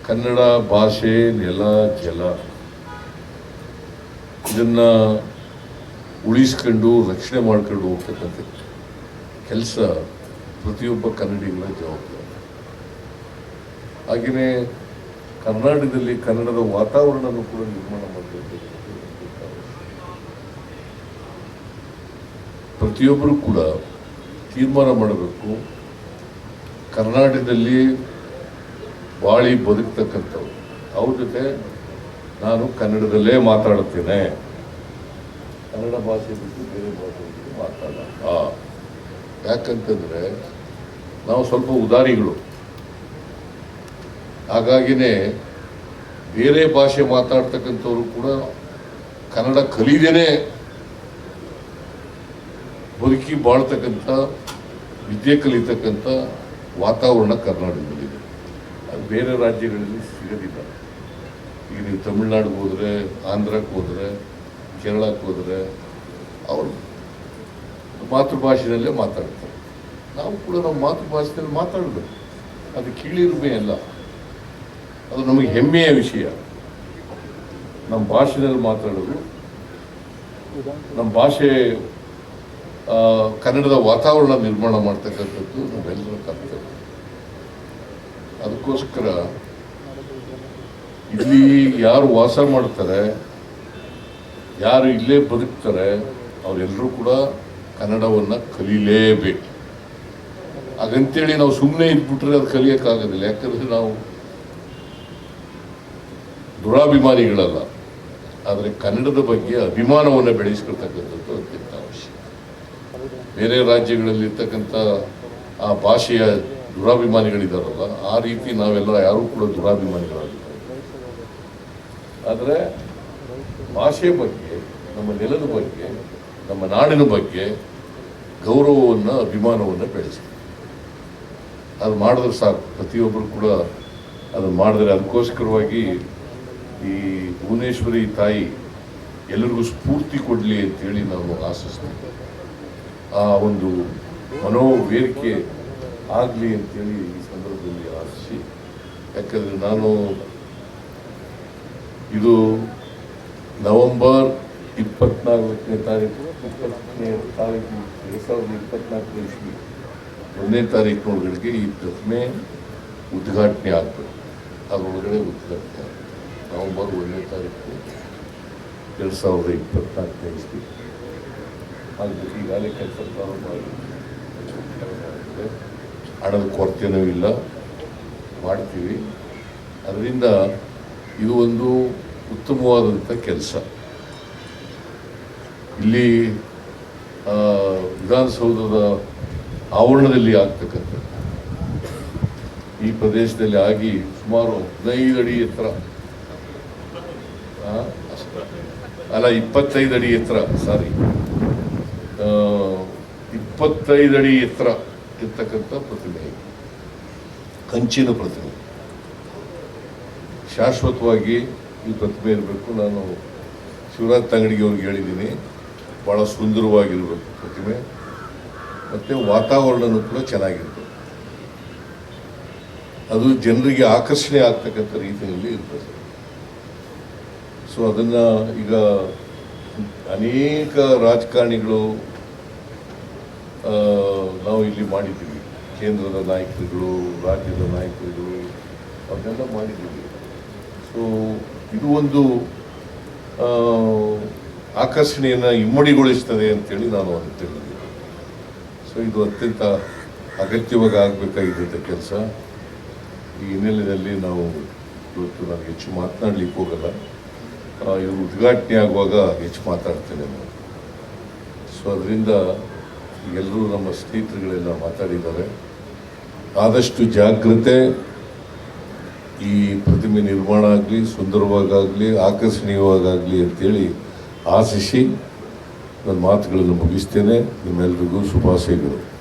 ಕನ್ನಡ ಭಾಷೆ, ನೆಲ, ಜಲ ಇದನ್ನ ಉಳಿಸ್ಕೊಂಡು ರಕ್ಷಣೆ ಮಾಡ್ಕೊಂಡು ಹೋಗ್ತಕ್ಕಂಥ ಕೆಲಸ ಪ್ರತಿಯೊಬ್ಬ ಕನ್ನಡಿಗರ ಜವಾಬ್ದಾರಿ. ಹಾಗೆಯೇ ಕರ್ನಾಟಕದಲ್ಲಿ ಕನ್ನಡದ ವಾತಾವರಣವನ್ನು ಕೂಡ ನಿರ್ಮಾಣ ಮಾಡಬೇಕು. ಪ್ರತಿಯೊಬ್ಬರು ಕೂಡ ತೀರ್ಮಾನ ಮಾಡಬೇಕು, ಕರ್ನಾಟಕದಲ್ಲಿ ಬಾಳಿ ಬದುಕ್ತಕ್ಕಂಥವ್ರು ಅವ್ರ ಜೊತೆ ನಾನು ಕನ್ನಡದಲ್ಲೇ ಮಾತಾಡುತ್ತೇನೆ, ಕನ್ನಡ ಭಾಷೆ ಬಿಟ್ಟು ಬೇರೆ ಭಾಷೆ ಬಿಟ್ಟು ಮಾತಾಡಲ್ಲ. ಯಾಕಂತಂದರೆ ನಾವು ಸ್ವಲ್ಪ ಉದಾರಿಗಳು, ಹಾಗಾಗಿನೇ ಬೇರೆ ಭಾಷೆ ಮಾತಾಡ್ತಕ್ಕಂಥವ್ರು ಕೂಡ ಕನ್ನಡ ಕಲಿದೇನೆ ಬದುಕಿ ಬಾಳ್ತಕ್ಕಂಥ, ವಿದ್ಯೆ ಕಲಿತಕ್ಕಂಥ ವಾತಾವರಣ ಕರ್ನಾಟಕದಲ್ಲಿದೆ. ಅದು ಬೇರೆ ರಾಜ್ಯಗಳಲ್ಲಿ ಸಿಗೋದಿಲ್ಲ. ಈಗ ನೀವು ತಮಿಳ್ನಾಡಿಗೆ ಹೋದರೆ, ಆಂಧ್ರಕ್ಕೆ ಹೋದರೆ, ಕೇರಳಕ್ಕೆ ಹೋದರೆ ಅವರು ಮಾತೃಭಾಷೆಯಲ್ಲೇ ಮಾತಾಡ್ತಾರೆ. ನಾವು ಕೂಡ ನಮ್ಮ ಮಾತೃಭಾಷೆಯಲ್ಲಿ ಮಾತಾಡಬೇಕು. ಅದು ಕೀಳಿರುಮೆ ಅಲ್ಲ, ಅದು ನಮಗೆ ಹೆಮ್ಮೆಯ ವಿಷಯ. ನಮ್ಮ ಭಾಷೆಯಲ್ಲಿ ಮಾತಾಡೋದು, ನಮ್ಮ ಭಾಷೆ ಕನ್ನಡದ ವಾತಾವರಣ ನಿರ್ಮಾಣ ಮಾಡ್ತಕ್ಕಂಥದ್ದು ನಾವೆಲ್ಲರ ಕರ್ತವ್ಯ. ಅದಕ್ಕೋಸ್ಕರ ಇಲ್ಲಿ ಯಾರು ವಾಸ ಮಾಡ್ತಾರೆ, ಯಾರು ಇಲ್ಲೇ ಬದುಕ್ತಾರೆ, ಅವರೆಲ್ಲರೂ ಕೂಡ ಕನ್ನಡವನ್ನು ಕಲೀಲೇಬೇಕು. ಹಾಗಂತೇಳಿ ನಾವು ಸುಮ್ಮನೆ ಇದ್ಬಿಟ್ರೆ ಅದು ಕಲಿಯೋಕ್ಕಾಗೋದಿಲ್ಲ. ಯಾಕಂದರೆ ನಾವು ದುರಾಭಿಮಾನಿಗಳಲ್ಲ, ಆದರೆ ಕನ್ನಡದ ಬಗ್ಗೆ ಅಭಿಮಾನವನ್ನು ಬೆಳೆಸ್ಕೊಳ್ತಕ್ಕಂಥದ್ದು ಅತ್ಯಂತ ಅವಶ್ಯಕ. ಬೇರೆ ರಾಜ್ಯಗಳಲ್ಲಿ ಇರ್ತಕ್ಕಂಥ ಆ ಭಾಷೆಯ ದುರಾಭಿಮಾನಿಗಳಿದ್ದಾರಲ್ಲ, ಆ ರೀತಿ ನಾವೆಲ್ಲ ಯಾರೂ ಕೂಡ ದುರಾಭಿಮಾನಿಗಳಾಗಿದ್ದಾರೆ. ಆದರೆ ಭಾಷೆ ಬಗ್ಗೆ, ನಮ್ಮ ನೆಲದ ಬಗ್ಗೆ, ನಮ್ಮ ನಾಡಿನ ಬಗ್ಗೆ ಗೌರವವನ್ನು, ಅಭಿಮಾನವನ್ನು ಬೆಳೆಸ್ತೀವಿ. ಅದು ಮಾಡಿದ್ರೆ ಸಾಕು, ಪ್ರತಿಯೊಬ್ಬರು ಕೂಡ ಅದನ್ನು ಮಾಡಿದ್ರೆ. ಅದಕ್ಕೋಸ್ಕರವಾಗಿ ಈ ಭುವನೇಶ್ವರಿ ತಾಯಿ ಎಲ್ಲರಿಗೂ ಸ್ಫೂರ್ತಿ ಕೊಡಲಿ ಅಂತೇಳಿ ನಾನು ಆಶಿಸ್ತೇನೆ. ಆ ಒಂದು ಮನೋವೇರಿಕೆ ಆಗಲಿ ಅಂತೇಳಿ ಈ ಸಂದರ್ಭದಲ್ಲಿ ಆಶಿಸಿ, ಯಾಕಂದರೆ ನಾನು ಇದು ನವೆಂಬರ್ 24ನೇ ತಾರೀಕು 2024 ಇಸ್ವಿ 1ನೇ ತಾರೀಕಿನೊಳಗಡೆಗೆ ಈ ಪ್ರತಿಮೆ ಉದ್ಘಾಟನೆ ಆಗಬೇಕು. ಅದರೊಳಗಡೆ ಉದ್ಘಾಟನೆ ನವೆಂಬರ್ 1ನೇ ತಾರೀಕು 2024 ಇಸ್ವಿ ಆಗಬೇಕು. ಈಗಾಗಲೇ ಕೆಲಸ ಪ್ರಾರಂಭ ಆಗಿದೆ. ಹಣದ ಕೊರತೆನೂ ಇಲ್ಲ, ಮಾಡ್ತೀವಿ. ಅದರಿಂದ ಇದು ಒಂದು ಉತ್ತಮವಾದಂಥ ಕೆಲಸ. ಇಲ್ಲಿ ವಿಧಾನಸೌಧದ ಆವರಣದಲ್ಲಿ ಆಗ್ತಕ್ಕಂಥದ್ದು, ಈ ಪ್ರದೇಶದಲ್ಲಿ ಆಗಿ ಸುಮಾರು 15 ಅಡಿ ಎತ್ತರ, ಅಲ್ಲ 25 ಅಡಿ ಎತ್ತರ, 25 ಅಡಿ ಎತ್ತರ ಇರ್ತಕ್ಕಂಥ ಪ್ರತಿಮೆ, ಕಂಚಿನ ಪ್ರತಿಮೆ. ಶಾಶ್ವತವಾಗಿ ಈ ಪ್ರತಿಮೆ ಇರಬೇಕು. ನಾನು ಶಿವರಾಜ್ ತಂಗಡಿಗೆ ಅವ್ರಿಗೆ ಹೇಳಿದ್ದೀನಿ, ಭಾಳ ಸುಂದರವಾಗಿರಬೇಕು ಪ್ರತಿಮೆ, ಮತ್ತು ವಾತಾವರಣನೂ ಕೂಡ ಚೆನ್ನಾಗಿರ್ಬೇಕು. ಅದು ಜನರಿಗೆ ಆಕರ್ಷಣೆ ಆಗ್ತಕ್ಕಂಥ ರೀತಿಯಲ್ಲಿ ಇರ್ತದೆ. ಸೊ ಅದನ್ನು ಈಗ ಅನೇಕ ರಾಜಕಾರಣಿಗಳು ನಾವು ಇಲ್ಲಿ ಮಾಡಿದ್ದೀವಿ, ಕೇಂದ್ರದ ನಾಯಕರುಗಳು, ರಾಜ್ಯದ ನಾಯಕರುಗಳು, ಅವನ್ನೆಲ್ಲ ಮಾಡಿದ್ದೀವಿ. ಸೊ ಇದು ಒಂದು ಆಕರ್ಷಣೆಯನ್ನು ಇಮ್ಮಡಿಗೊಳಿಸ್ತದೆ ಅಂತೇಳಿ ನಾನು ಅಂದ್ಕೊಂಡಿದ್ದೀನಿ. ಸೊ ಇದು ಅತ್ಯಂತ ಅಗತ್ಯವಾಗಿ ಆಗಬೇಕಾಗಿದ್ದಂಥ ಕೆಲಸ. ಈ ಹಿನ್ನೆಲೆಯಲ್ಲಿ ನಾವು ಇವತ್ತು ನಾನು ಹೆಚ್ಚು ಮಾತನಾಡಲಿಕ್ಕೆ ಹೋಗಲ್ಲ. ಇದು ಉದ್ಘಾಟನೆ ಆಗುವಾಗ ಹೆಚ್ಚು ಮಾತಾಡ್ತೇನೆ ನಾನು. ಸೊ ಅದರಿಂದ ಎಲ್ಲರೂ ನಮ್ಮ ಸ್ನೇಹಿತರುಗಳೆಲ್ಲ ಮಾತಾಡಿದ್ದಾರೆ. ಆದಷ್ಟು ಜಾಗ್ರತೆ, ಈ ಪ್ರತಿಮೆ ನಿರ್ಮಾಣ ಆಗಲಿ, ಸುಂದರವಾಗಲಿ, ಆಕರ್ಷಣೀಯವಾಗಲಿ ಅಂತೇಳಿ ಆಶಿಸಿ ನನ್ನ ಮಾತುಗಳನ್ನು ಮುಗಿಸ್ತೇನೆ. ನಿಮ್ಮೆಲ್ಲರಿಗೂ ಶುಭಾಶಯಗಳು.